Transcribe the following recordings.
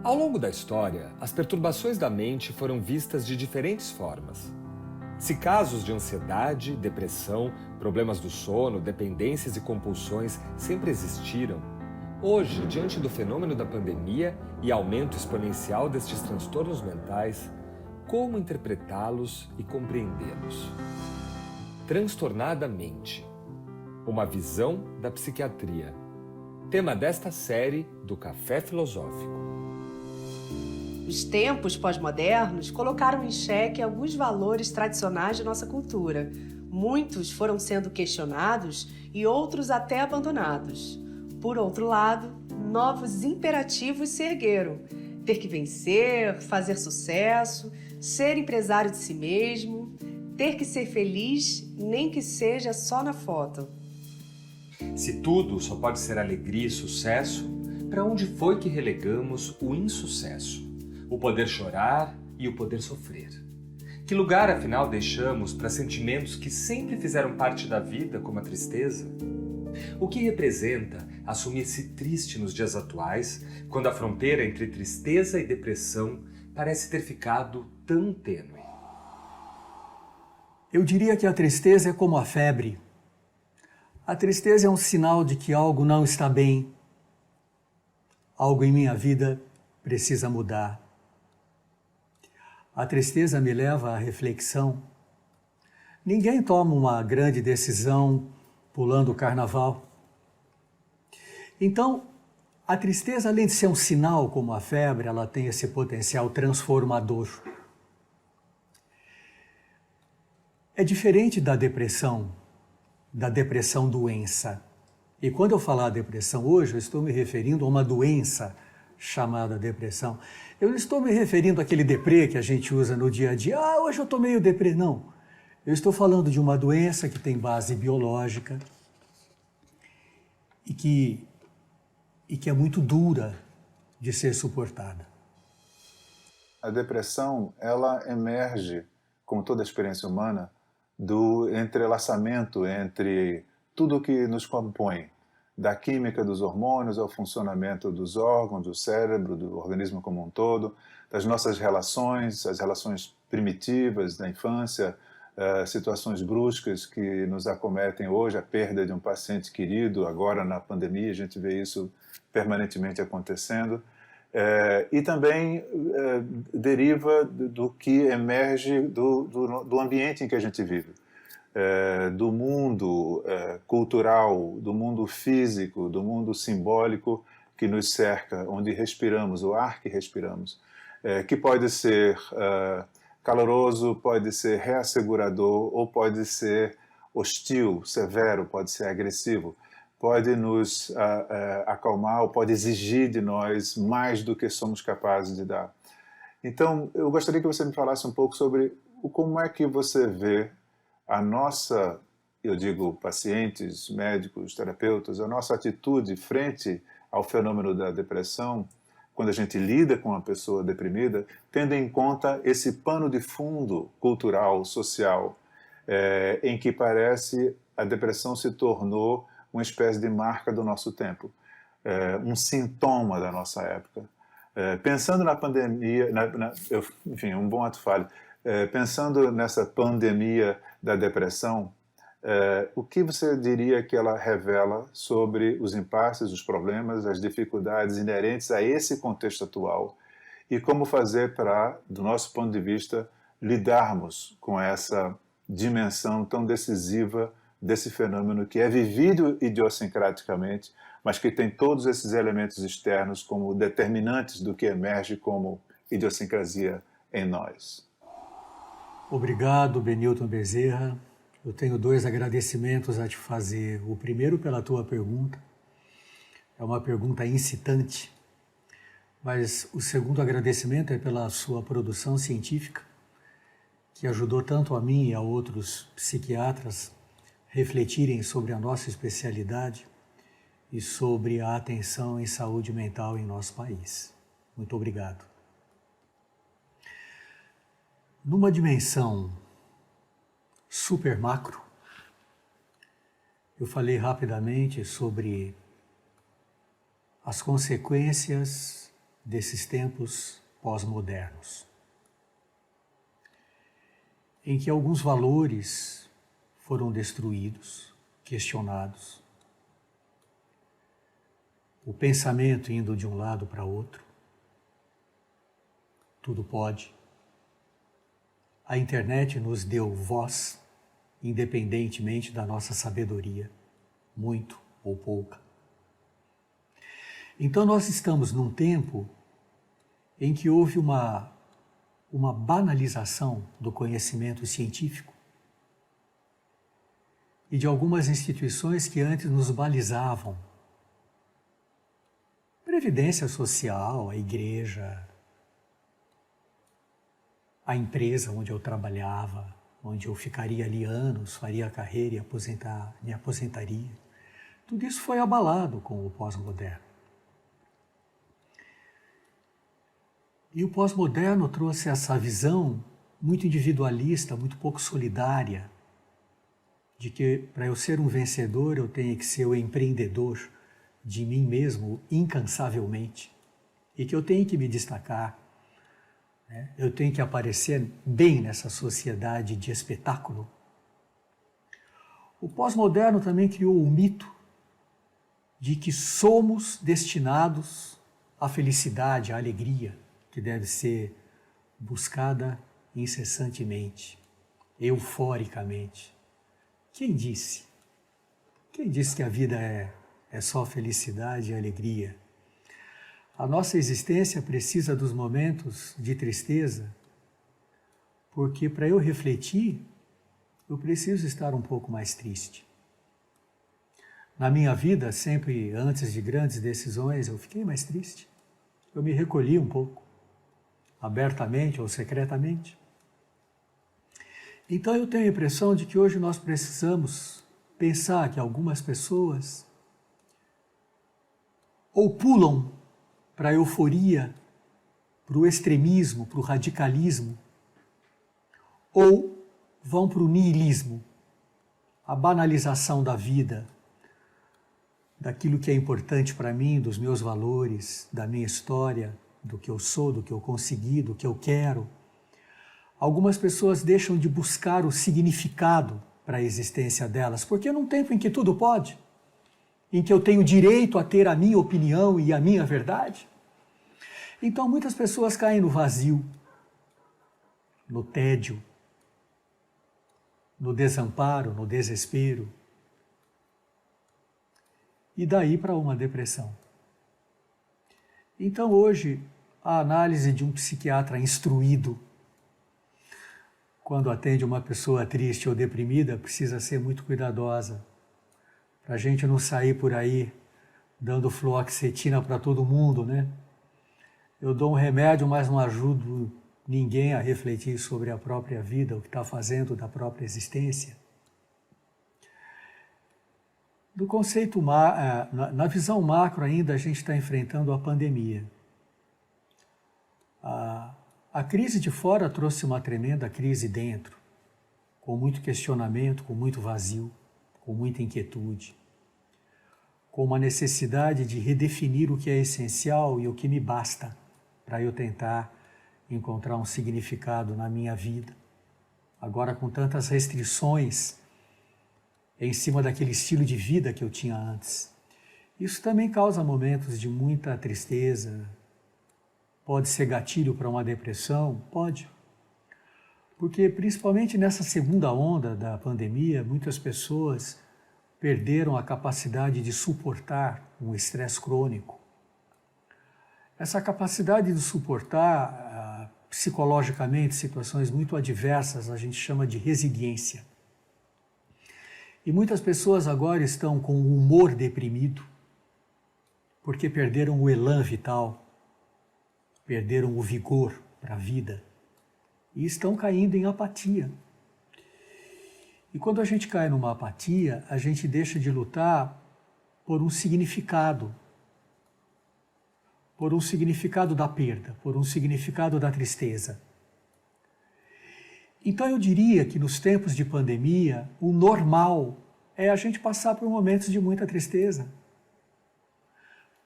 Ao longo da história, as perturbações da mente foram vistas de diferentes formas. Se casos de ansiedade, depressão, problemas do sono, dependências e compulsões sempre existiram, hoje, diante do fenômeno da pandemia e aumento exponencial destes transtornos mentais, como interpretá-los e compreendê-los? Transtornada mente. Uma visão da psiquiatria. Tema desta série do Café Filosófico. Os tempos pós-modernos colocaram em xeque alguns valores tradicionais de nossa cultura. Muitos foram sendo questionados e outros até abandonados. Por outro lado, novos imperativos se ergueram. Ter que vencer, fazer sucesso, ser empresário de si mesmo, ter que ser feliz, nem que seja só na foto. Se tudo só pode ser alegria e sucesso, para onde foi que relegamos o insucesso? O poder chorar e o poder sofrer. Que lugar, afinal, deixamos para sentimentos que sempre fizeram parte da vida, como a tristeza? O que representa assumir-se triste nos dias atuais, quando a fronteira entre tristeza e depressão parece ter ficado tão tênue? Eu diria que a tristeza é como a febre. A tristeza é um sinal de que algo não está bem. Algo em minha vida precisa mudar. A tristeza me leva à reflexão. Ninguém toma uma grande decisão pulando o carnaval. Então, a tristeza, além de ser um sinal como a febre, ela tem esse potencial transformador. É diferente da depressão doença. E quando eu falar depressão hoje, eu estou me referindo a uma doença chamada depressão. Eu não estou me referindo àquele deprê que a gente usa no dia a dia. Hoje eu estou meio deprê. Não. Eu estou falando de uma doença que tem base biológica e que é muito dura de ser suportada. A depressão, ela emerge, como toda experiência humana, do entrelaçamento entre tudo o que nos compõe, da química dos hormônios ao funcionamento dos órgãos, do cérebro, do organismo como um todo, das nossas relações, as relações primitivas da infância, situações bruscas que nos acometem hoje, a perda de um paciente querido, agora na pandemia a gente vê isso permanentemente acontecendo, e também deriva do que emerge do ambiente em que a gente vive. Do mundo cultural, do mundo físico, do mundo simbólico que nos cerca, onde respiramos, o ar que respiramos, que pode ser caloroso, pode ser reassegurador ou pode ser hostil, severo, pode ser agressivo, pode nos acalmar ou pode exigir de nós mais do que somos capazes de dar. Então, eu gostaria que você me falasse um pouco sobre como é que você vê a nossa, eu digo pacientes, médicos, terapeutas, a nossa atitude frente ao fenômeno da depressão, quando a gente lida com uma pessoa deprimida, tendo em conta esse pano de fundo cultural, social, em que parece a depressão se tornou uma espécie de marca do nosso tempo, um sintoma da nossa época. Pensando na pandemia, enfim, um bom ato falho, pensando nessa pandemia da depressão, o que você diria que ela revela sobre os impasses, os problemas, as dificuldades inerentes a esse contexto atual e como fazer para, do nosso ponto de vista, lidarmos com essa dimensão tão decisiva desse fenômeno que é vivido idiosincraticamente, mas que tem todos esses elementos externos como determinantes do que emerge como idiosincrasia em nós. Obrigado, Benilton Bezerra. Eu tenho 2 agradecimentos a te fazer. O primeiro pela tua pergunta. É uma pergunta incitante. Mas o segundo agradecimento é pela sua produção científica, que ajudou tanto a mim e a outros psiquiatras refletirem sobre a nossa especialidade e sobre a atenção em saúde mental em nosso país. Muito obrigado. Numa dimensão super macro, eu falei rapidamente sobre as consequências desses tempos pós-modernos, em que alguns valores foram destruídos, questionados, o pensamento indo de um lado para outro, tudo pode. A internet nos deu voz, independentemente da nossa sabedoria, muito ou pouca. Então nós estamos num tempo em que houve uma banalização do conhecimento científico e de algumas instituições que antes nos balizavam. Previdência social, a igreja, a empresa onde eu trabalhava, onde eu ficaria ali anos, faria carreira e me aposentaria. Tudo isso foi abalado com o pós-moderno. E o pós-moderno trouxe essa visão muito individualista, muito pouco solidária, de que para eu ser um vencedor eu tenho que ser o empreendedor de mim mesmo incansavelmente e que eu tenho que me destacar, né? Eu tenho que aparecer bem nessa sociedade de espetáculo. O pós-moderno também criou o mito de que somos destinados à felicidade, à alegria, que deve ser buscada incessantemente, euforicamente. Quem disse? Quem disse que a vida é só felicidade e alegria? A nossa existência precisa dos momentos de tristeza, porque para eu refletir, eu preciso estar um pouco mais triste. Na minha vida, sempre antes de grandes decisões, eu fiquei mais triste. Eu me recolhi um pouco, abertamente ou secretamente. Então eu tenho a impressão de que hoje nós precisamos pensar que algumas pessoas ou pulam para a euforia, para o extremismo, para o radicalismo, ou vão para o niilismo, a banalização da vida, daquilo que é importante para mim, dos meus valores, da minha história, do que eu sou, do que eu consegui, do que eu quero. Algumas pessoas deixam de buscar o significado para a existência delas, porque num tempo em que tudo pode, em que eu tenho direito a ter a minha opinião e a minha verdade, então muitas pessoas caem no vazio, no tédio, no desamparo, no desespero, e daí para uma depressão. Então hoje, a análise de um psiquiatra instruído, quando atende uma pessoa triste ou deprimida, precisa ser muito cuidadosa, para a gente não sair por aí dando fluoxetina para todo mundo, né? Eu dou um remédio, mas não ajudo ninguém a refletir sobre a própria vida, o que está fazendo da própria existência. Do conceito, na visão macro ainda, a gente está enfrentando a pandemia. A crise de fora trouxe uma tremenda crise dentro, com muito questionamento, com muito vazio, com muita inquietude, com uma necessidade de redefinir o que é essencial e o que me basta para eu tentar encontrar um significado na minha vida. Agora, com tantas restrições em cima daquele estilo de vida que eu tinha antes. Isso também causa momentos de muita tristeza. Pode ser gatilho para uma depressão? Pode. Porque principalmente nessa segunda onda da pandemia, muitas pessoas perderam a capacidade de suportar um estresse crônico. Essa capacidade de suportar psicologicamente situações muito adversas a gente chama de resiliência. E muitas pessoas agora estão com o humor deprimido porque perderam o elan vital, perderam o vigor para a vida e estão caindo em apatia. E quando a gente cai numa apatia, a gente deixa de lutar por um significado da perda, por um significado da tristeza. Então eu diria que nos tempos de pandemia, o normal é a gente passar por momentos de muita tristeza.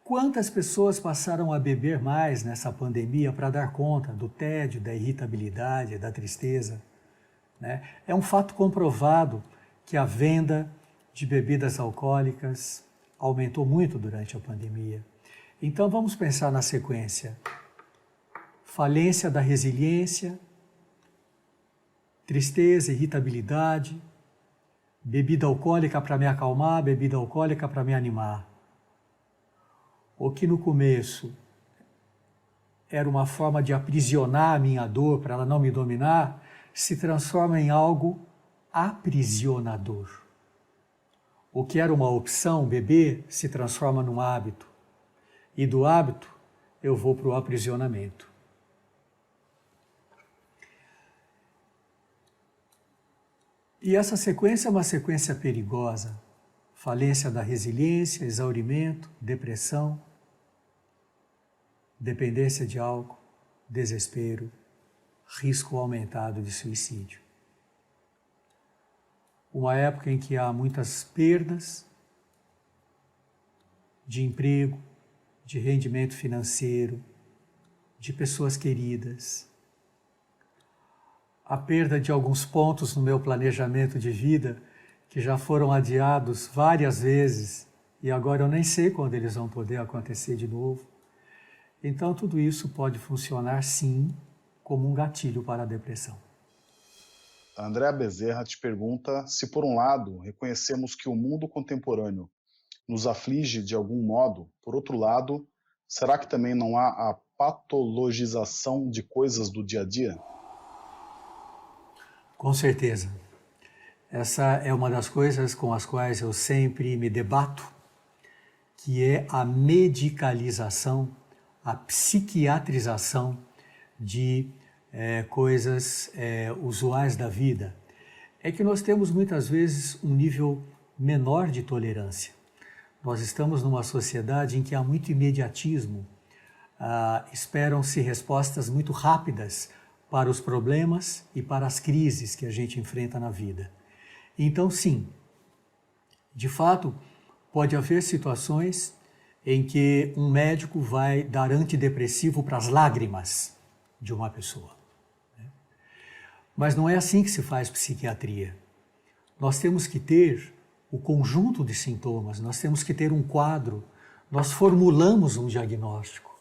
Quantas pessoas passaram a beber mais nessa pandemia para dar conta do tédio, da irritabilidade, da tristeza? Né? É um fato comprovado que a venda de bebidas alcoólicas aumentou muito durante a pandemia. Então vamos pensar na sequência. Falência da resiliência, tristeza, irritabilidade, bebida alcoólica para me acalmar, bebida alcoólica para me animar. O que no começo era uma forma de aprisionar a minha dor para ela não me dominar, se transforma em algo aprisionador. O que era uma opção, beber, se transforma num hábito. E do hábito, eu vou para o aprisionamento. E essa sequência é uma sequência perigosa. Falência da resiliência, exaurimento, depressão, dependência de álcool, desespero, risco aumentado de suicídio. Uma época em que há muitas perdas de emprego, de rendimento financeiro, de pessoas queridas, a perda de alguns pontos no meu planejamento de vida que já foram adiados várias vezes e agora eu nem sei quando eles vão poder acontecer de novo. Então tudo isso pode funcionar sim como um gatilho para a depressão. A Andréa Bezerra te pergunta se, por um lado, reconhecemos que o mundo contemporâneo nos aflige de algum modo, por outro lado, será que também não há a patologização de coisas do dia a dia? Com certeza. Essa é uma das coisas com as quais eu sempre me debato, que é a medicalização, a psiquiatrização de coisas usuais da vida. É que nós temos muitas vezes um nível menor de tolerância. Nós estamos numa sociedade em que há muito imediatismo, esperam-se respostas muito rápidas para os problemas e para as crises que a gente enfrenta na vida. Então, sim, de fato, pode haver situações em que um médico vai dar antidepressivo para as lágrimas de uma pessoa. Mas não é assim que se faz psiquiatria. Nós temos que ter o conjunto de sintomas, nós temos que ter um quadro, nós formulamos um diagnóstico.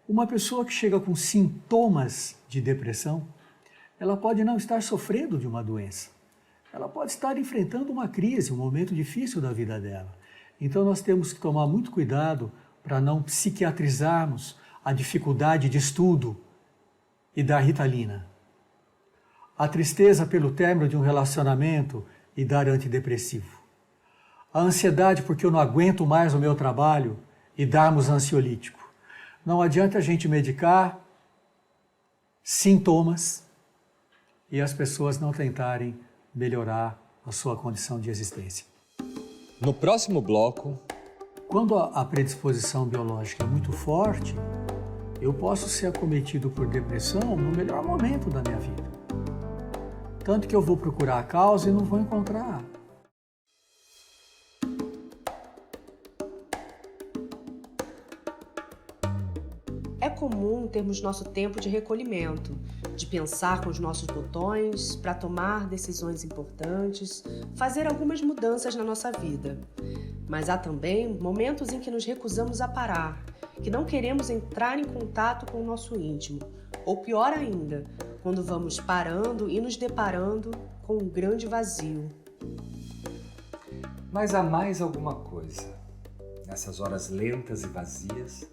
Uma pessoa que chega com sintomas de depressão, ela pode não estar sofrendo de uma doença. Ela pode estar enfrentando uma crise, um momento difícil da vida dela. Então nós temos que tomar muito cuidado para não psiquiatrizarmos a dificuldade de estudo e dar Ritalina. A tristeza pelo término de um relacionamento e dar antidepressivo. A ansiedade porque eu não aguento mais o meu trabalho e darmos ansiolítico. Não adianta a gente medicar sintomas e as pessoas não tentarem melhorar a sua condição de existência. No próximo bloco... Quando a predisposição biológica é muito forte, eu posso ser acometido por depressão no melhor momento da minha vida. Tanto que eu vou procurar a causa e não vou encontrar. É comum termos nosso tempo de recolhimento, de pensar com os nossos botões, para tomar decisões importantes, fazer algumas mudanças na nossa vida. Mas há também momentos em que nos recusamos a parar, que não queremos entrar em contato com o nosso íntimo. Ou pior ainda, quando vamos parando e nos deparando com um grande vazio. Mas há mais alguma coisa. Nessas horas lentas e vazias,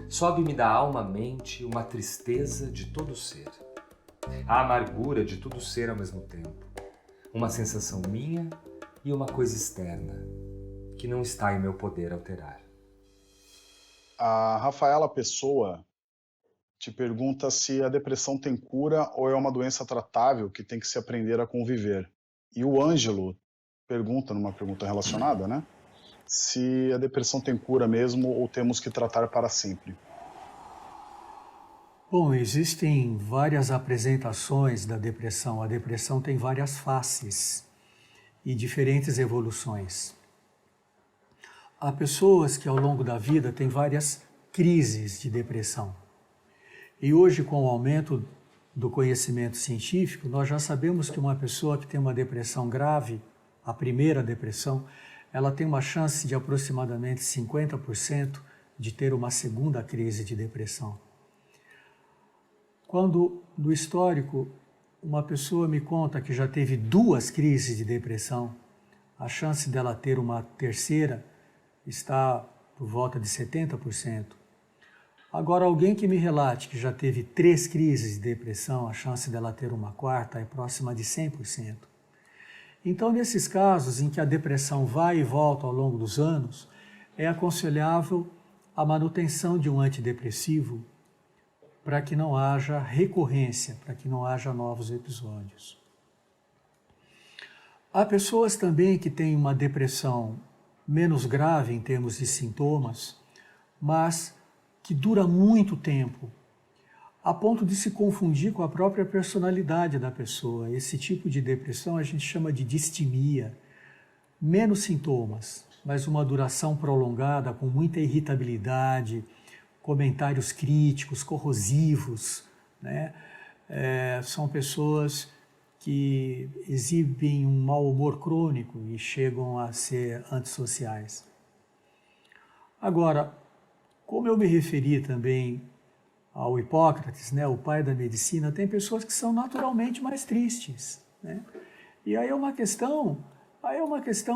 sobe-me da alma à mente uma tristeza de todo ser. A amargura de todo ser ao mesmo tempo. Uma sensação minha e uma coisa externa, que não está em meu poder alterar. A Rafaela Pessoa te pergunta se a depressão tem cura ou é uma doença tratável que tem que se aprender a conviver. E o Ângelo pergunta, numa pergunta relacionada, né? Se a depressão tem cura mesmo ou temos que tratar para sempre. Bom, existem várias apresentações da depressão. A depressão tem várias faces e diferentes evoluções. há pessoas que ao longo da vida têm várias crises de depressão. E hoje, com o aumento do conhecimento científico, nós já sabemos que uma pessoa que tem uma depressão grave, a primeira depressão, ela tem uma chance de aproximadamente 50% de ter uma segunda crise de depressão. Quando, no histórico, uma pessoa me conta que já teve 2 crises de depressão, a chance dela ter uma terceira está por volta de 70%. Agora, alguém que me relate que já teve 3 crises de depressão, a chance dela ter uma quarta é próxima de 100%. Então, nesses casos em que a depressão vai e volta ao longo dos anos, é aconselhável a manutenção de um antidepressivo para que não haja recorrência, para que não haja novos episódios. Há pessoas também que têm uma depressão menos grave em termos de sintomas, mas que dura muito tempo, a ponto de se confundir com a própria personalidade da pessoa. Esse tipo de depressão a gente chama de distimia. Menos sintomas, mas uma duração prolongada, com muita irritabilidade, comentários críticos, corrosivos, né? São pessoas que exibem um mau humor crônico e chegam a ser antissociais. Agora, como eu me referi também ao Hipócrates, né, o pai da medicina, tem pessoas que são naturalmente mais tristes, né? E aí é uma questão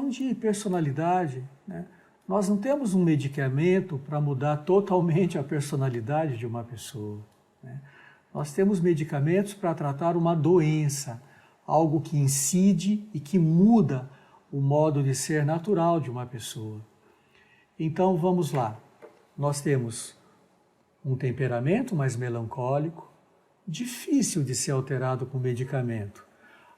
de personalidade, né? Nós não temos um medicamento para mudar totalmente a personalidade de uma pessoa, né? Nós temos medicamentos para tratar uma doença, algo que incide e que muda o modo de ser natural de uma pessoa. Então, vamos lá. Nós temos um temperamento mais melancólico, difícil de ser alterado com medicamento.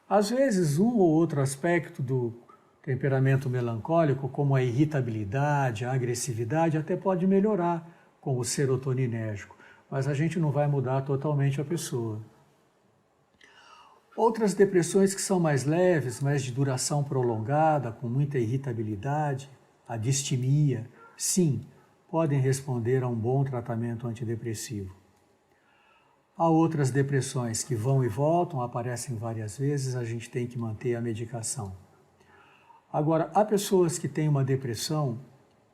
Às vezes, um ou outro aspecto do temperamento melancólico, como a irritabilidade, a agressividade, até pode melhorar com o serotoninérgico, mas a gente não vai mudar totalmente a pessoa. Outras depressões que são mais leves, mas de duração prolongada, com muita irritabilidade, a distimia, sim, podem responder a um bom tratamento antidepressivo. Há outras depressões que vão e voltam, aparecem várias vezes, a gente tem que manter a medicação. Agora, há pessoas que têm uma depressão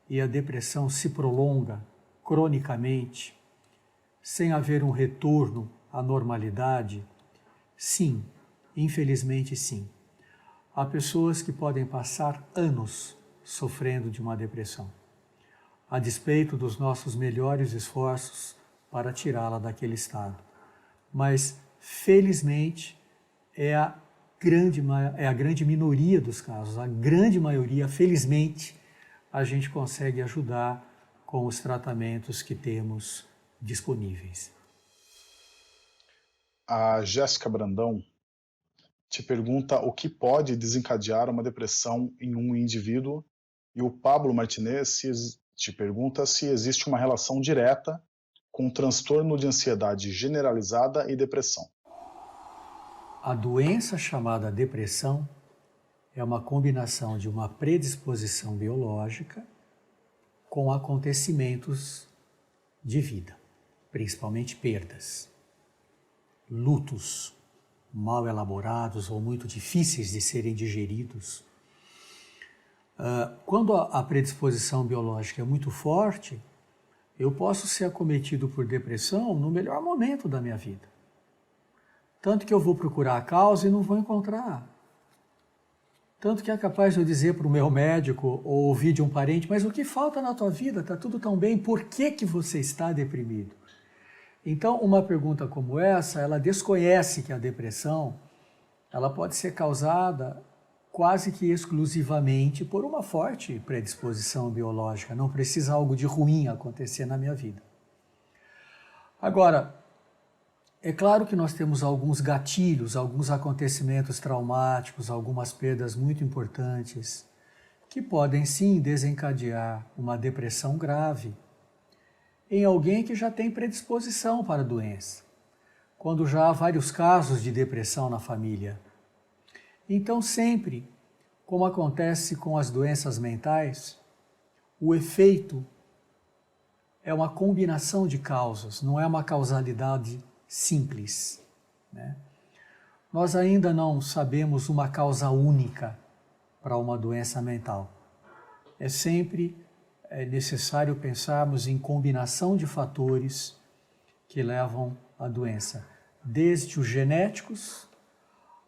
e a depressão se prolonga cronicamente, sem haver um retorno à normalidade. Sim, infelizmente sim. Há pessoas que podem passar anos sofrendo de uma depressão, a despeito dos nossos melhores esforços para tirá-la daquele estado. Mas, felizmente, é a grande minoria dos casos. A grande maioria, felizmente, a gente consegue ajudar com os tratamentos que temos disponíveis. A Jéssica Brandão te pergunta o que pode desencadear uma depressão em um indivíduo, e o Pablo Martinez te pergunta se existe uma relação direta com transtorno de ansiedade generalizada e depressão. A doença chamada depressão é uma combinação de uma predisposição biológica com acontecimentos de vida, principalmente perdas, lutos mal elaborados ou muito difíceis de serem digeridos. Quando a predisposição biológica é muito forte, eu posso ser acometido por depressão no melhor momento da minha vida. Tanto que eu vou procurar a causa e não vou encontrar. Tanto que é capaz de eu dizer para o meu médico ou ouvir de um parente, mas o que falta na tua vida? Está tudo tão bem, por que você está deprimido? Então, uma pergunta como essa, ela desconhece que a depressão ela pode ser causada quase que exclusivamente por uma forte predisposição biológica. Não precisa algo de ruim acontecer na minha vida. Agora, é claro que nós temos alguns gatilhos, alguns acontecimentos traumáticos, algumas perdas muito importantes, que podem sim desencadear uma depressão grave em alguém que já tem predisposição para a doença, quando já há vários casos de depressão na família. Então, sempre, como acontece com as doenças mentais, o efeito é uma combinação de causas, não é uma causalidade simples, né? Nós ainda não sabemos uma causa única para uma doença mental. É sempre necessário pensarmos em combinação de fatores que levam à doença, desde os genéticos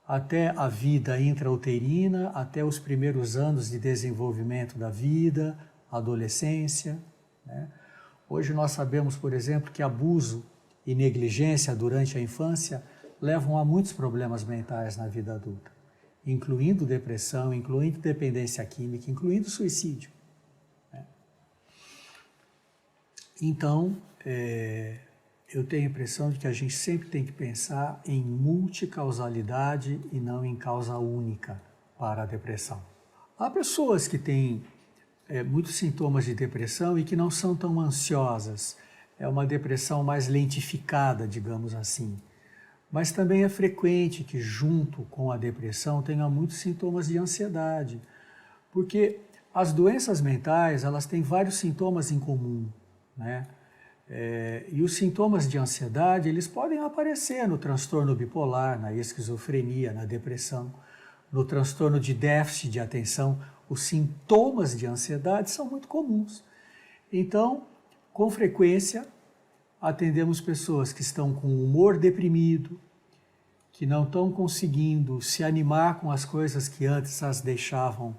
até a vida intrauterina, até os primeiros anos de desenvolvimento da vida, a adolescência, né? Hoje nós sabemos, por exemplo, que abuso e negligência durante a infância levam a muitos problemas mentais na vida adulta, incluindo depressão, incluindo dependência química, incluindo suicídio, né? Então, eu tenho a impressão de que a gente sempre tem que pensar em multicausalidade e não em causa única para a depressão. Há pessoas que têm muitos sintomas de depressão e que não são tão ansiosas. É uma depressão mais lentificada, digamos assim. Mas também é frequente que junto com a depressão tenha muitos sintomas de ansiedade. Porque as doenças mentais, elas têm vários sintomas em comum, né? E os sintomas de ansiedade, eles podem aparecer no transtorno bipolar, na esquizofrenia, na depressão, no transtorno de déficit de atenção. Os sintomas de ansiedade são muito comuns. Então, com frequência, atendemos pessoas que estão com o humor deprimido, que não estão conseguindo se animar com as coisas que antes as deixavam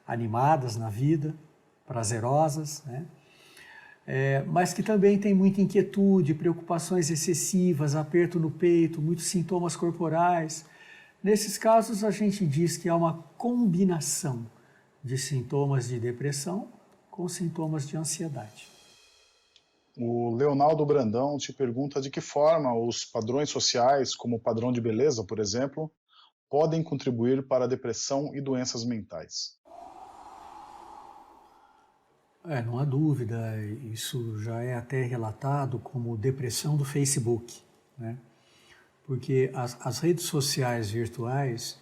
animadas na vida, prazerosas, né? Mas que também tem muita inquietude, preocupações excessivas, aperto no peito, muitos sintomas corporais. Nesses casos, a gente diz que há uma combinação de sintomas de depressão com sintomas de ansiedade. O Leonardo Brandão te pergunta de que forma os padrões sociais, como o padrão de beleza, por exemplo, podem contribuir para a depressão e doenças mentais. Não há dúvida, isso já é até relatado como depressão do Facebook, né? Porque as redes sociais virtuais,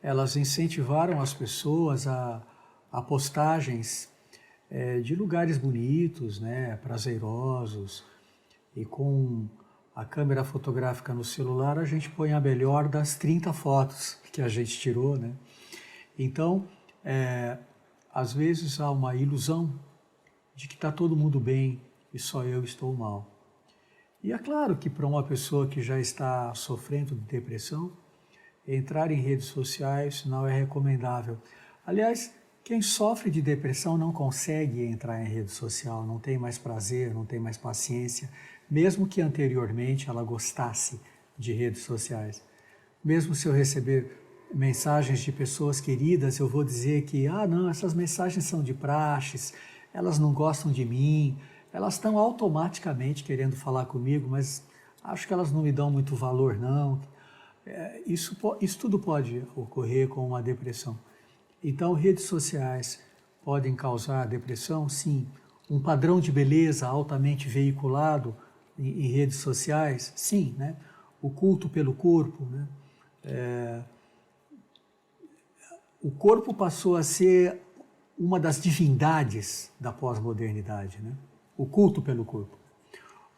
elas incentivaram as pessoas a postagens de lugares bonitos, né, prazerosos, e com a câmera fotográfica no celular a gente põe a melhor das 30 fotos que a gente tirou, né? Então, às vezes há uma ilusão de que está todo mundo bem e só eu estou mal. E é claro que para uma pessoa que já está sofrendo de depressão, entrar em redes sociais não é recomendável. Aliás, quem sofre de depressão não consegue entrar em rede social, não tem mais prazer, não tem mais paciência, mesmo que anteriormente ela gostasse de redes sociais. Mesmo se eu receber mensagens de pessoas queridas, eu vou dizer que, não, essas mensagens são de praxes, elas não gostam de mim, elas estão automaticamente querendo falar comigo, mas acho que elas não me dão muito valor, não. Isso tudo pode ocorrer com uma depressão. Então, redes sociais podem causar depressão? Sim. Um padrão de beleza altamente veiculado em redes sociais? Sim, né? O culto pelo corpo, né? O corpo passou a ser uma das divindades da pós-modernidade, né? O culto pelo corpo.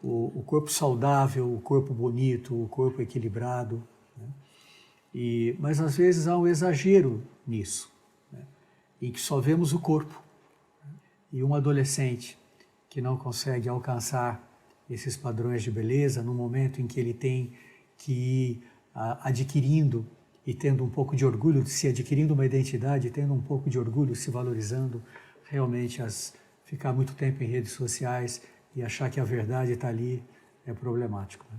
O corpo saudável, o corpo bonito, o corpo equilibrado, né? Mas às vezes há um exagero nisso, em que só vemos o corpo. E um adolescente que não consegue alcançar esses padrões de beleza no momento em que ele tem que ir adquirindo e tendo um pouco de orgulho de si, adquirindo uma identidade, tendo um pouco de orgulho, se valorizando, realmente ficar muito tempo em redes sociais e achar que a verdade está ali é problemático, né?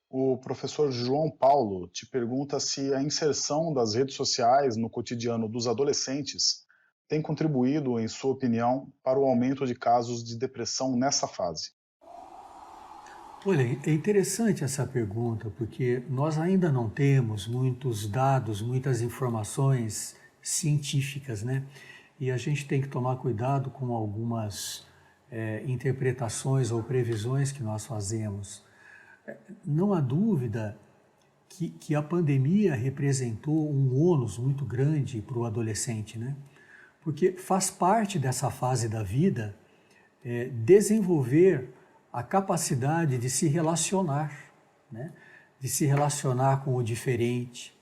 O professor João Paulo te pergunta se a inserção das redes sociais no cotidiano dos adolescentes tem contribuído, em sua opinião, para o aumento de casos de depressão nessa fase. Olha, é interessante essa pergunta, porque nós ainda não temos muitos dados, muitas informações científicas, né? E a gente tem que tomar cuidado com algumas interpretações ou previsões que nós fazemos. Não há dúvida que a pandemia representou um ônus muito grande para o adolescente, né? porque faz parte dessa fase da vida desenvolver a capacidade de se relacionar, né? De se relacionar com o diferente,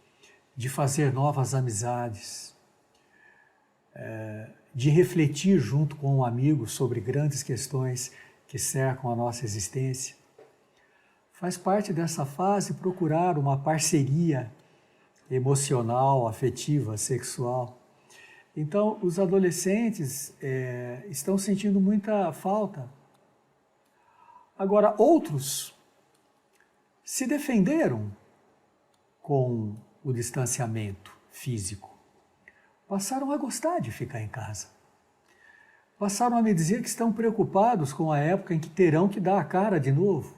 de fazer novas amizades, de refletir junto com um amigo sobre grandes questões que cercam a nossa existência. Faz parte dessa fase procurar uma parceria emocional, afetiva, sexual. Então, os adolescentes estão sentindo muita falta. Agora, outros se defenderam com o distanciamento físico. Passaram a gostar de ficar em casa. Passaram a me dizer que estão preocupados com a época em que terão que dar a cara de novo,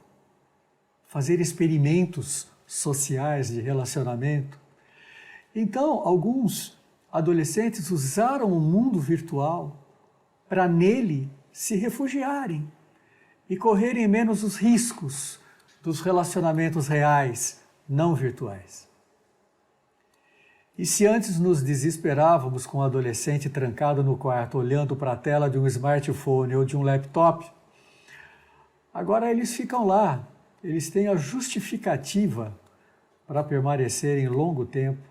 fazer experimentos sociais de relacionamento. Então, alguns adolescentes usaram o mundo virtual para nele se refugiarem e correrem menos os riscos dos relacionamentos reais, não virtuais. E se antes nos desesperávamos com um adolescente trancado no quarto olhando para a tela de um smartphone ou de um laptop, agora eles ficam lá, eles têm a justificativa para permanecerem longo tempo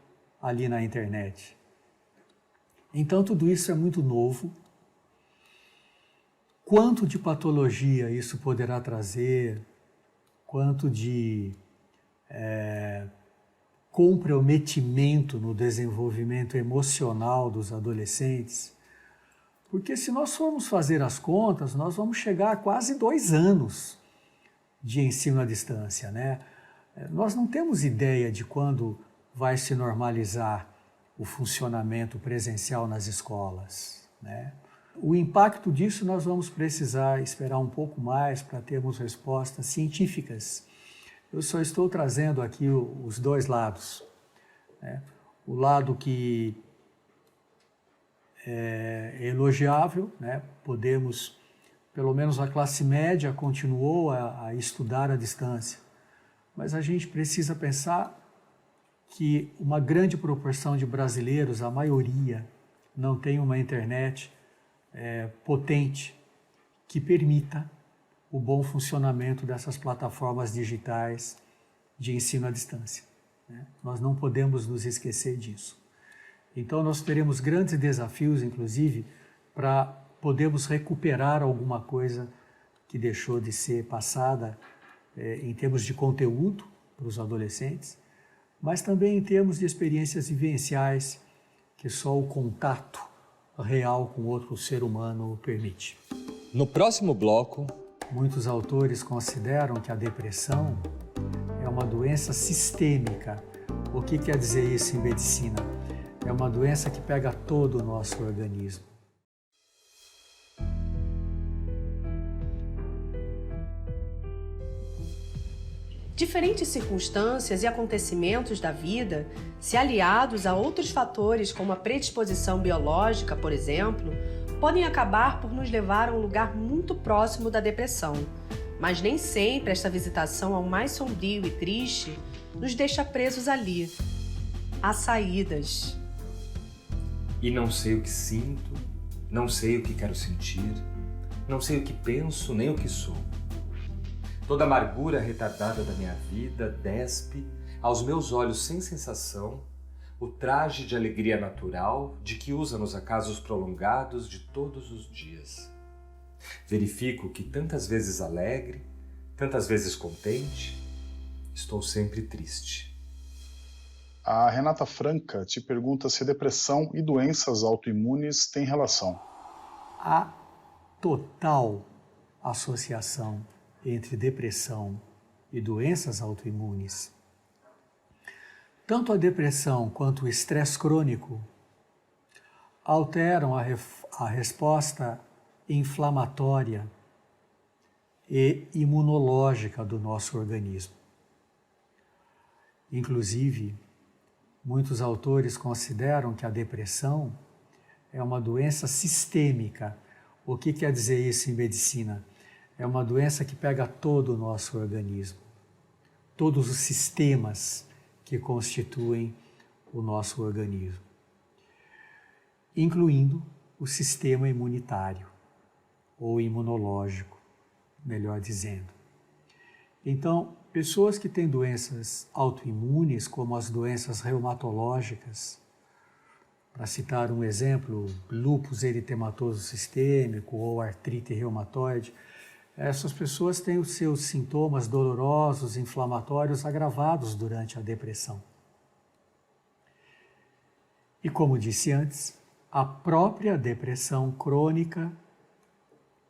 ali na internet. Então tudo isso é muito novo. Quanto de patologia isso poderá trazer, quanto de comprometimento no desenvolvimento emocional dos adolescentes. Porque se nós formos fazer as contas, nós vamos chegar a quase 2 anos de ensino à distância, né? Nós não temos ideia de quando vai se normalizar o funcionamento presencial nas escolas, né? O impacto disso nós vamos precisar esperar um pouco mais para termos respostas científicas. Eu só estou trazendo aqui os 2 lados, né? O lado que é elogiável, né? Podemos, pelo menos a classe média continuou a estudar à distância, mas a gente precisa pensar que uma grande proporção de brasileiros, a maioria, não tem uma internet potente que permita o bom funcionamento dessas plataformas digitais de ensino à distância, né? Nós não podemos nos esquecer disso. Então nós teremos grandes desafios, inclusive, para podermos recuperar alguma coisa que deixou de ser passada em termos de conteúdo para os adolescentes, mas também em termos de experiências vivenciais que só o contato real com outro ser humano permite. No próximo bloco, muitos autores consideram que a depressão é uma doença sistêmica. O que quer dizer isso em medicina? É uma doença que pega todo o nosso organismo. Diferentes circunstâncias e acontecimentos da vida, se aliados a outros fatores como a predisposição biológica, por exemplo, podem acabar por nos levar a um lugar muito próximo da depressão. Mas nem sempre esta visitação ao mais sombrio e triste nos deixa presos ali. Há saídas. E não sei o que sinto, não sei o que quero sentir, não sei o que penso nem o que sou. Toda a amargura retardada da minha vida despe aos meus olhos sem sensação o traje de alegria natural de que usa nos acasos prolongados de todos os dias. Verifico que tantas vezes alegre, tantas vezes contente, estou sempre triste. A Renata Franca te pergunta se depressão e doenças autoimunes têm relação. Há total associação entre depressão e doenças autoimunes. Tanto a depressão quanto o estresse crônico alteram a resposta inflamatória e imunológica do nosso organismo. Inclusive, muitos autores consideram que a depressão é uma doença sistêmica. O que quer dizer isso em medicina? É uma doença que pega todo o nosso organismo, todos os sistemas que constituem o nosso organismo, incluindo o sistema imunitário, ou imunológico, melhor dizendo. Então, pessoas que têm doenças autoimunes, como as doenças reumatológicas, para citar um exemplo, lúpus eritematoso sistêmico ou artrite reumatoide, essas pessoas têm os seus sintomas dolorosos, inflamatórios agravados durante a depressão. E como disse antes, a própria depressão crônica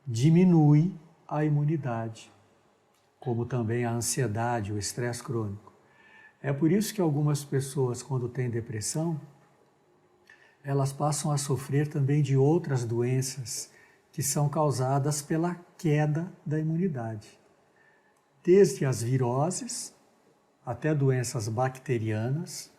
diminui a imunidade, como também a ansiedade, o estresse crônico. É por isso que algumas pessoas, quando têm depressão, elas passam a sofrer também de outras doenças que são causadas pela queda da imunidade. Desde as viroses até doenças bacterianas,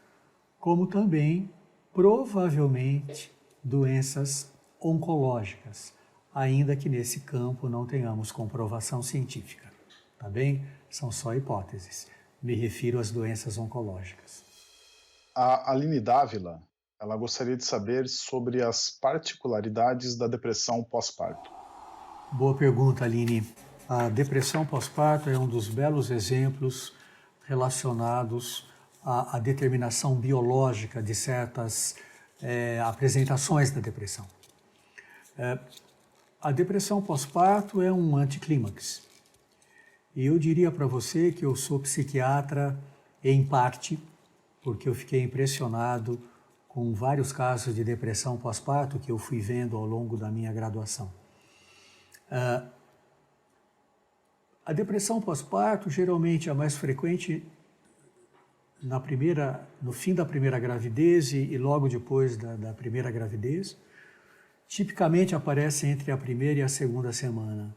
como também, provavelmente, doenças oncológicas, ainda que nesse campo não tenhamos comprovação científica. Tá bem? São só hipóteses. Me refiro às doenças oncológicas. A Aline Dávila, ela gostaria de saber sobre as particularidades da depressão pós-parto. Boa pergunta, Aline. A depressão pós-parto é um dos belos exemplos relacionados à determinação biológica de certas apresentações da depressão. A depressão pós-parto é um anticlímax. E eu diria para você que eu sou psiquiatra em parte, porque eu fiquei impressionado com vários casos de depressão pós-parto que eu fui vendo ao longo da minha graduação. A depressão pós-parto geralmente é mais frequente no fim da primeira gravidez e logo depois da primeira gravidez. Tipicamente aparece entre a primeira e a segunda semana.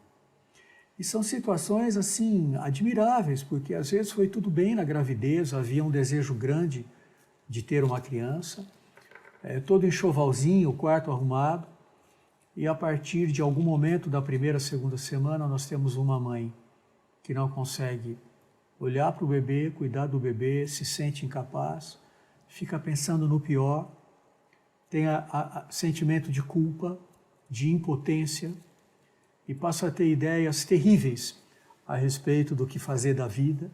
E são situações assim admiráveis, porque às vezes foi tudo bem na gravidez, havia um desejo grande de ter uma criança, todo enxovalzinho, o quarto arrumado, e a partir de algum momento da primeira, segunda semana, nós temos uma mãe que não consegue olhar para o bebê, cuidar do bebê, se sente incapaz, fica pensando no pior, tem sentimento de culpa, de impotência, e passa a ter ideias terríveis a respeito do que fazer da vida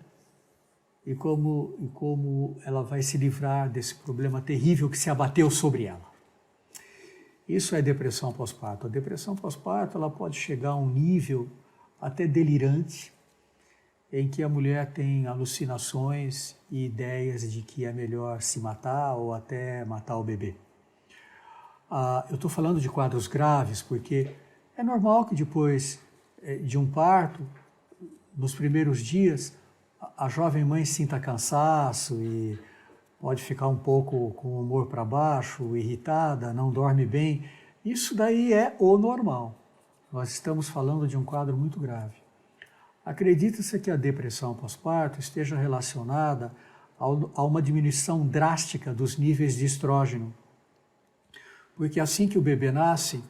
e como ela vai se livrar desse problema terrível que se abateu sobre ela. Isso é depressão pós-parto. A depressão pós-parto ela pode chegar a um nível até delirante, em que a mulher tem alucinações e ideias de que é melhor se matar ou até matar o bebê. Eu estou falando de quadros graves porque é normal que depois de um parto, nos primeiros dias, a jovem mãe sinta cansaço e pode ficar um pouco com o humor para baixo, irritada, não dorme bem. Isso daí é o normal. Nós estamos falando de um quadro muito grave. Acredita-se que a depressão pós-parto esteja relacionada a uma diminuição drástica dos níveis de estrógeno. Porque assim que o bebê nasce,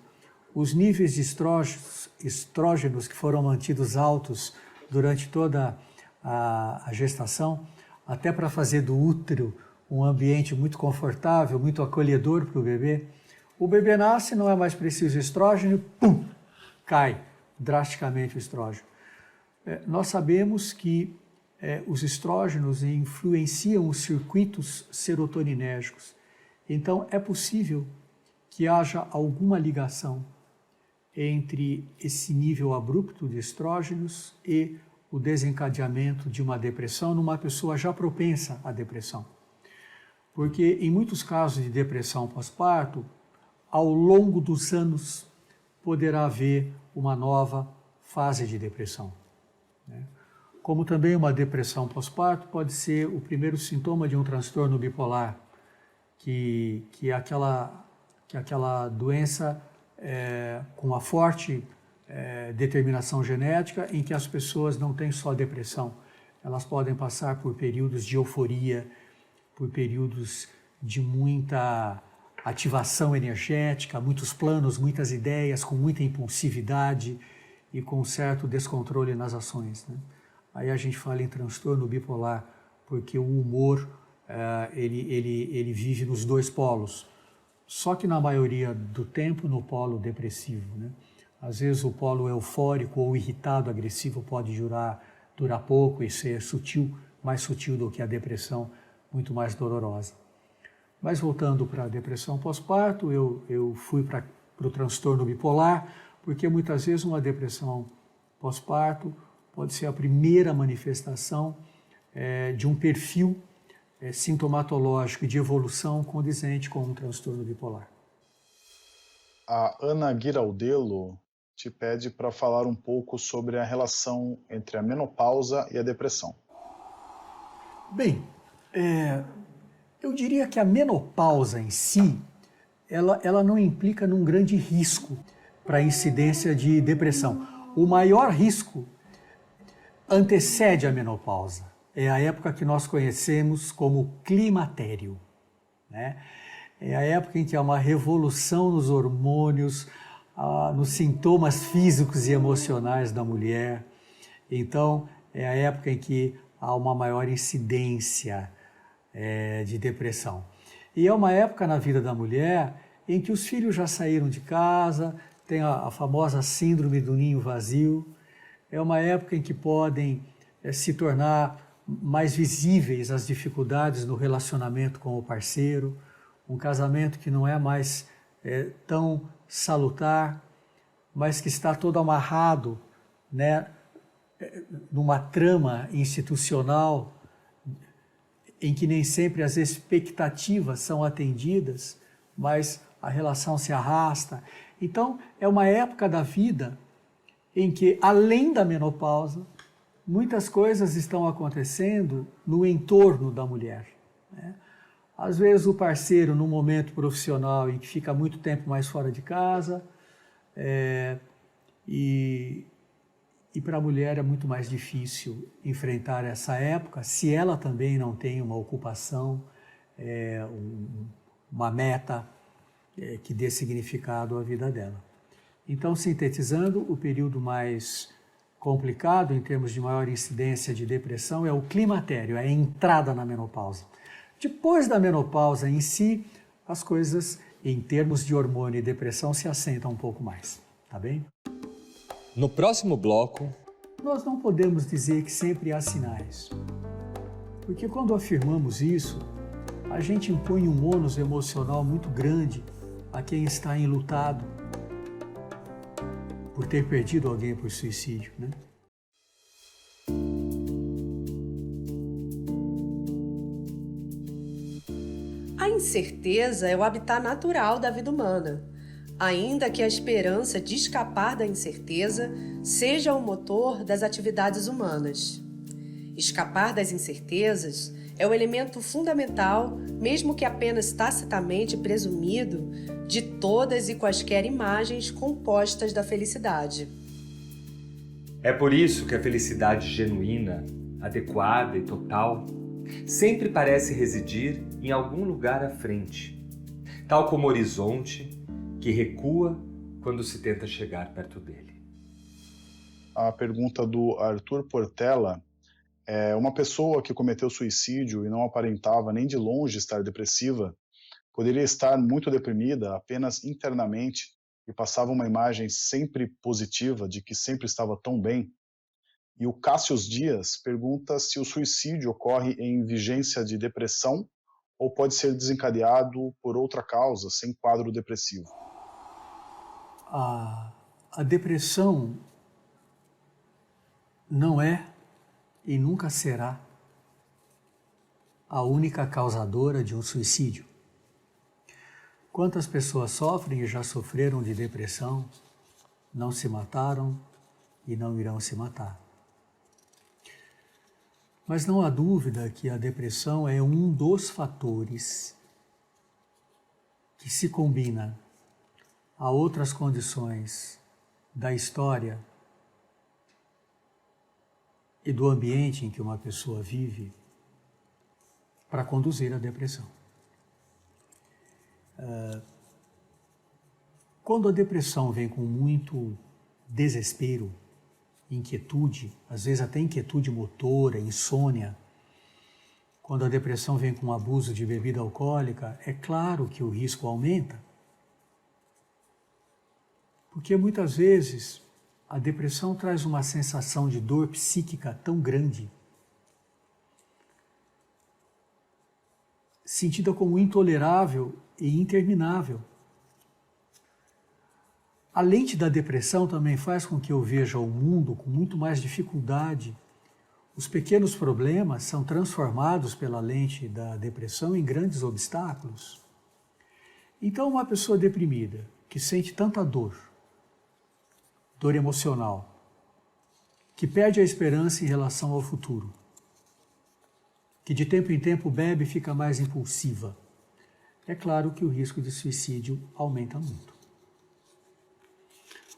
os níveis de estrógenos que foram mantidos altos durante toda a gestação, até para fazer do útero um ambiente muito confortável, muito acolhedor para o bebê nasce, não é mais preciso estrógeno, pum, cai drasticamente o estrógeno. Nós sabemos que os estrógenos influenciam os circuitos serotoninérgicos, então é possível que haja alguma ligação entre esse nível abrupto de estrógenos e o desencadeamento de uma depressão numa pessoa já propensa à depressão. Porque em muitos casos de depressão pós-parto, ao longo dos anos, poderá haver uma nova fase de depressão. Como também uma depressão pós-parto pode ser o primeiro sintoma de um transtorno bipolar, que é aquela doença com uma forte determinação genética em que as pessoas não têm só depressão, elas podem passar por períodos de euforia, por períodos de muita ativação energética, muitos planos, muitas ideias, com muita impulsividade e com certo descontrole nas ações. Aí a gente fala em transtorno bipolar, porque o humor ele vive nos dois polos. só que na maioria do tempo no polo depressivo, né? Às vezes o polo eufórico ou irritado, agressivo pode durar pouco e ser sutil, mais sutil do que a depressão, muito mais dolorosa. Mas voltando para a depressão pós-parto, eu fui para o transtorno bipolar, porque muitas vezes uma depressão pós-parto pode ser a primeira manifestação de um perfil sintomatológico de evolução condizente com um transtorno bipolar. A Ana Giraldello te pede para falar um pouco sobre a relação entre a menopausa e a depressão. Bem, eu diria que a menopausa em si, ela não implica num grande risco para a incidência de depressão. O maior risco antecede a menopausa. É a época que nós conhecemos como climatério, né? É a época em que há uma revolução nos hormônios, nos sintomas físicos e emocionais da mulher. Então, é a época em que há uma maior incidência de depressão. E é uma época na vida da mulher em que os filhos já saíram de casa, tem a famosa síndrome do ninho vazio. É uma época em que podem se tornar mais visíveis as dificuldades no relacionamento com o parceiro, um casamento que não é mais tão salutar, mas que está todo amarrado, né, numa trama institucional em que nem sempre as expectativas são atendidas, mas a relação se arrasta. Então, é uma época da vida em que, além da menopausa, muitas coisas estão acontecendo no entorno da mulher, né? Às vezes o parceiro, num momento profissional em que fica muito tempo mais fora de casa, e para a mulher é muito mais difícil enfrentar essa época se ela também não tem uma ocupação, uma meta que dê significado à vida dela. Então, sintetizando, o período mais complicado em termos de maior incidência de depressão é o climatério, é a entrada na menopausa. Depois da menopausa em si, as coisas em termos de hormônio e depressão se assentam um pouco mais, tá bem? No próximo bloco, nós não podemos dizer que sempre há sinais, porque quando afirmamos isso, a gente impõe um ônus emocional muito grande a quem está enlutado por ter perdido alguém por suicídio, né? A incerteza é o habitat natural da vida humana, ainda que a esperança de escapar da incerteza seja o motor das atividades humanas. Escapar das incertezas é o elemento fundamental, mesmo que apenas tacitamente presumido, de todas e quaisquer imagens compostas da felicidade. é por isso que a felicidade genuína, adequada e total sempre parece residir em algum lugar à frente, tal como o horizonte que recua quando se tenta chegar perto dele. A pergunta do Arthur Portela é: uma pessoa que cometeu suicídio e não aparentava nem de longe estar depressiva, poderia estar muito deprimida apenas internamente e passava uma imagem sempre positiva de que sempre estava tão bem? E o Cássius Dias pergunta se o suicídio ocorre em vigência de depressão ou pode ser desencadeado por outra causa, sem quadro depressivo. A depressão não é e nunca será a única causadora de um suicídio. Quantas pessoas sofrem e já sofreram de depressão, não se mataram e não irão se matar. Mas não há dúvida que a depressão é um dos fatores que se combina a outras condições da história e do ambiente em que uma pessoa vive para conduzir à depressão. Quando a depressão vem com muito desespero, inquietude, às vezes até inquietude motora, insônia, Quando a depressão vem com abuso de bebida alcoólica, é claro que o risco aumenta. Porque muitas vezes a depressão traz uma sensação de dor psíquica tão grande, sentida como intolerável e interminável. A lente da depressão também faz com que eu veja o mundo com muito mais dificuldade. Os pequenos problemas são transformados pela lente da depressão em grandes obstáculos. Então, uma pessoa deprimida, que sente tanta dor emocional, que perde a esperança em relação ao futuro, que de tempo em tempo bebe e fica mais impulsiva, é claro que o risco de suicídio aumenta muito.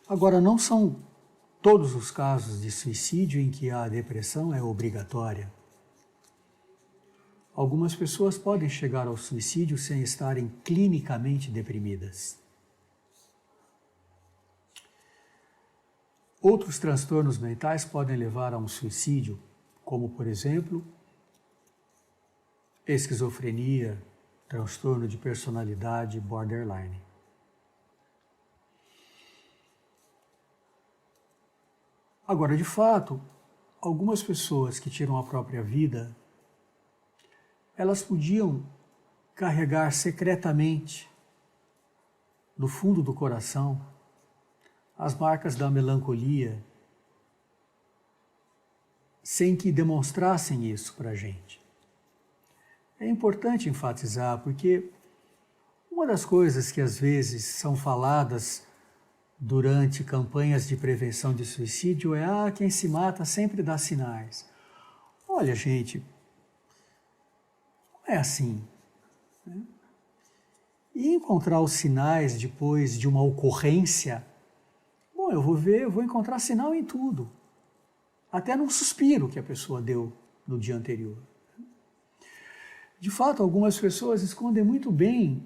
Agora, não são todos os casos de suicídio em que a depressão é obrigatória. Algumas pessoas podem chegar ao suicídio sem estarem clinicamente deprimidas. Outros transtornos mentais podem levar a um suicídio, como, por exemplo, esquizofrenia, transtorno de personalidade borderline. Agora, de fato, algumas pessoas que tiram a própria vida, elas podiam carregar secretamente, no fundo do coração, as marcas da melancolia, sem que demonstrassem isso para a gente. É importante enfatizar, porque uma das coisas que às vezes são faladas durante campanhas de prevenção de suicídio é quem se mata sempre dá sinais. Olha, gente, não é assim. Né? E encontrar os sinais depois de uma ocorrência, bom, eu vou encontrar sinal em tudo. Até num suspiro que a pessoa deu no dia anterior. De fato, algumas pessoas escondem muito bem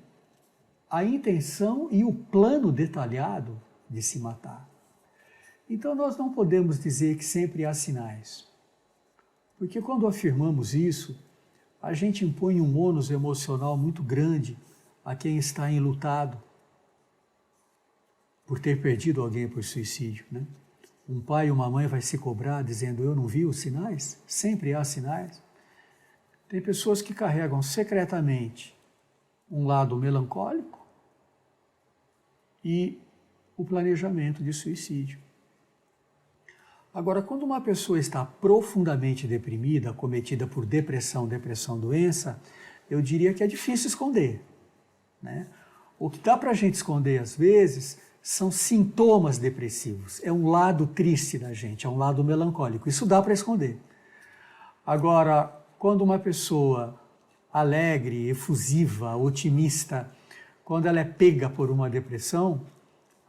a intenção e o plano detalhado de se matar. Então nós não podemos dizer que sempre há sinais. Porque quando afirmamos isso, a gente impõe um ônus emocional muito grande a quem está enlutado por ter perdido alguém por suicídio, né? Um pai e uma mãe vai se cobrar dizendo, eu não vi os sinais? Sempre há sinais. Tem pessoas que carregam secretamente um lado melancólico e o planejamento de suicídio. Agora, quando uma pessoa está profundamente deprimida, acometida por depressão, doença, eu diria que é difícil esconder. Né? O que dá para a gente esconder, às vezes, são sintomas depressivos. É um lado triste da gente, é um lado melancólico. Isso dá para esconder. Agora, quando uma pessoa alegre, efusiva, otimista, quando ela é pega por uma depressão,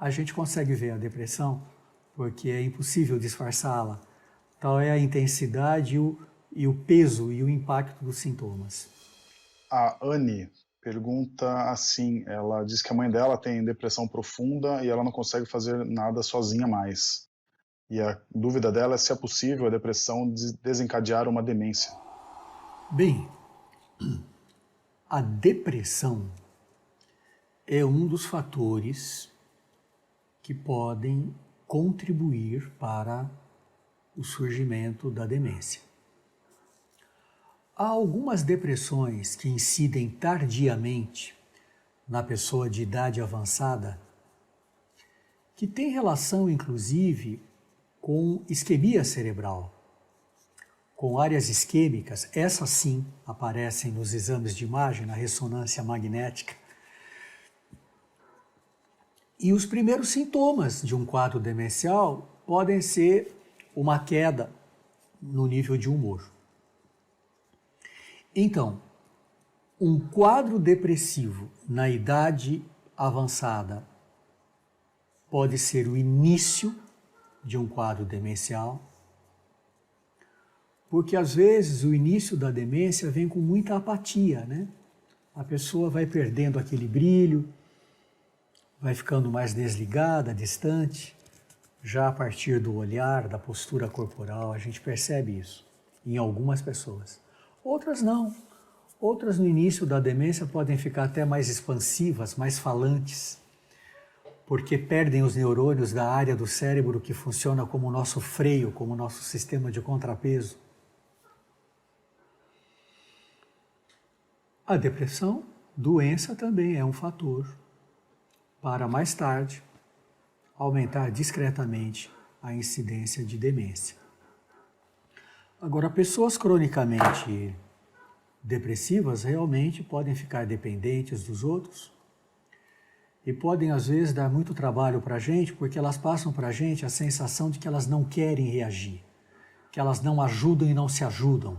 a gente consegue ver a depressão, porque é impossível disfarçá-la. Tal é a intensidade e o peso e o impacto dos sintomas. A Anne pergunta assim, ela diz que a mãe dela tem depressão profunda e ela não consegue fazer nada sozinha mais. E a dúvida dela é se é possível a depressão desencadear uma demência. Bem, a depressão é um dos fatores que podem contribuir para o surgimento da demência. Há algumas depressões que incidem tardiamente na pessoa de idade avançada, que têm relação, inclusive, com isquemia cerebral, com áreas isquêmicas. Essas sim aparecem nos exames de imagem, na ressonância magnética. E os primeiros sintomas de um quadro demencial podem ser uma queda no nível de humor. Então, um quadro depressivo na idade avançada pode ser o início de um quadro demencial, porque às vezes o início da demência vem com muita apatia, né? A pessoa vai perdendo aquele brilho, vai ficando mais desligada, distante. Já a partir do olhar, da postura corporal, a gente percebe isso em algumas pessoas. Outras não. Outras no início da demência podem ficar até mais expansivas, mais falantes, porque perdem os neurônios da área do cérebro que funciona como o nosso freio, como o nosso sistema de contrapeso. A depressão, doença, também é um fator para mais tarde aumentar discretamente a incidência de demência. Agora, pessoas cronicamente depressivas realmente podem ficar dependentes dos outros e podem, às vezes, dar muito trabalho para a gente, porque elas passam para a gente a sensação de que elas não querem reagir, que elas não ajudam e não se ajudam,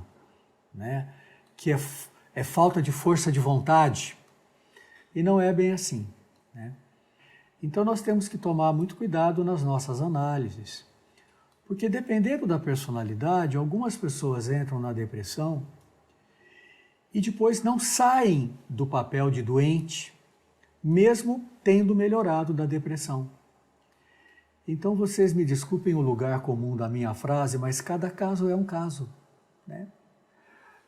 né? Que é falta de força de vontade. E não é bem assim, né? Então nós temos que tomar muito cuidado nas nossas análises, porque dependendo da personalidade, algumas pessoas entram na depressão e depois não saem do papel de doente, mesmo tendo melhorado da depressão. Então vocês me desculpem o lugar comum da minha frase, mas cada caso é um caso, né?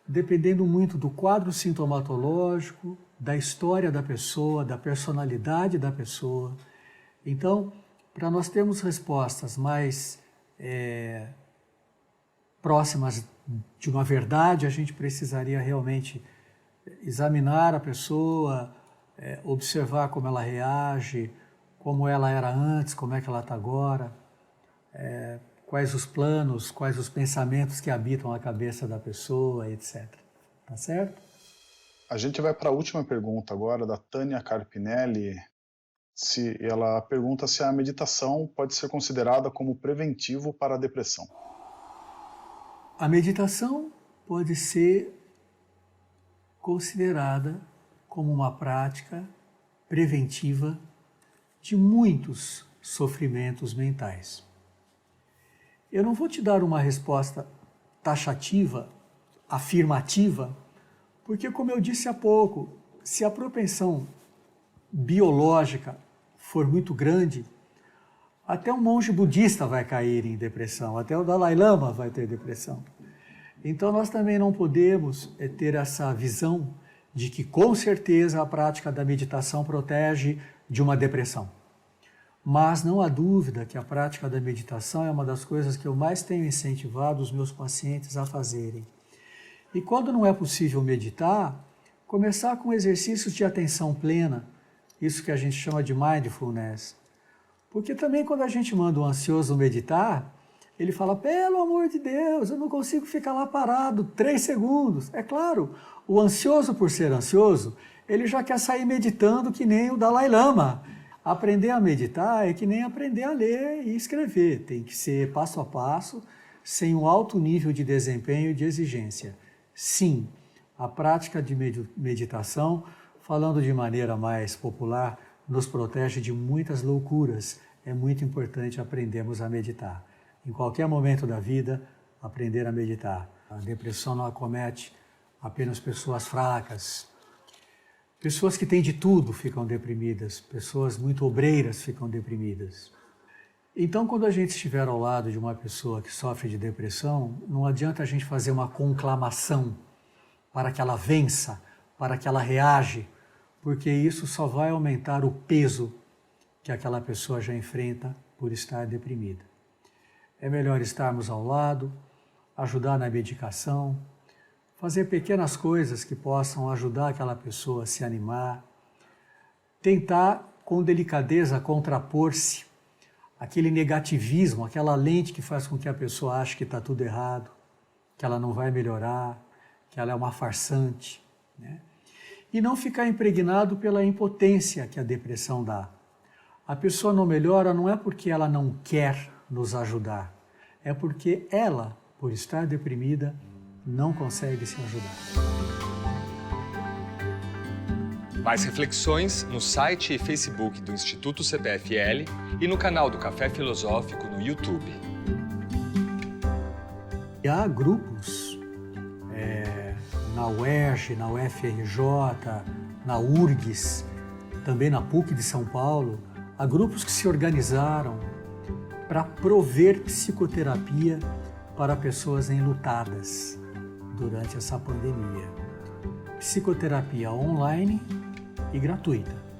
Dependendo muito do quadro sintomatológico, da história da pessoa, da personalidade da pessoa. Então, para nós termos respostas mais próximas de uma verdade, a gente precisaria realmente examinar a pessoa, observar como ela reage, como ela era antes, como é que ela está agora, quais os planos, quais os pensamentos que habitam a cabeça da pessoa, etc. Tá certo? A gente vai para a última pergunta agora, da Tânia Carpinelli. Ela pergunta se a meditação pode ser considerada como preventivo para a depressão. A meditação pode ser considerada como uma prática preventiva de muitos sofrimentos mentais. Eu não vou te dar uma resposta taxativa, afirmativa, porque, como eu disse há pouco, se a propensão biológica for muito grande, até um monge budista vai cair em depressão, até o Dalai Lama vai ter depressão. Então nós também não podemos ter essa visão de que com certeza a prática da meditação protege de uma depressão. Mas não há dúvida que a prática da meditação é uma das coisas que eu mais tenho incentivado os meus pacientes a fazerem. E quando não é possível meditar, começar com exercícios de atenção plena, isso que a gente chama de mindfulness. Porque também quando a gente manda um ansioso meditar, ele fala, pelo amor de Deus, eu não consigo ficar lá parado 3 segundos. É claro, o ansioso por ser ansioso, ele já quer sair meditando que nem o Dalai Lama. Aprender a meditar é que nem aprender a ler e escrever. Tem que ser passo a passo, sem um alto nível de desempenho e de exigência. Sim, a prática de meditação, falando de maneira mais popular, nos protege de muitas loucuras. É muito importante aprendermos a meditar. Em qualquer momento da vida, aprender a meditar. A depressão não acomete apenas pessoas fracas. Pessoas que têm de tudo ficam deprimidas. Pessoas muito obreiras ficam deprimidas. Então, quando a gente estiver ao lado de uma pessoa que sofre de depressão, não adianta a gente fazer uma conclamação para que ela vença, para que ela reage, porque isso só vai aumentar o peso que aquela pessoa já enfrenta por estar deprimida. É melhor estarmos ao lado, ajudar na medicação, fazer pequenas coisas que possam ajudar aquela pessoa a se animar, tentar com delicadeza contrapor-se àquele negativismo, aquela lente que faz com que a pessoa ache que está tudo errado, que ela não vai melhorar, que ela é uma farsante, né? E não ficar impregnado pela impotência que a depressão dá. A pessoa não melhora não é porque ela não quer nos ajudar, é porque ela, por estar deprimida, não consegue se ajudar. Mais reflexões no site e Facebook do Instituto CPFL e no canal do Café Filosófico no YouTube. E há grupos na UERJ, na UFRJ, na URGS, também na PUC de São Paulo, há grupos que se organizaram para prover psicoterapia para pessoas enlutadas durante essa pandemia. Psicoterapia online e gratuita.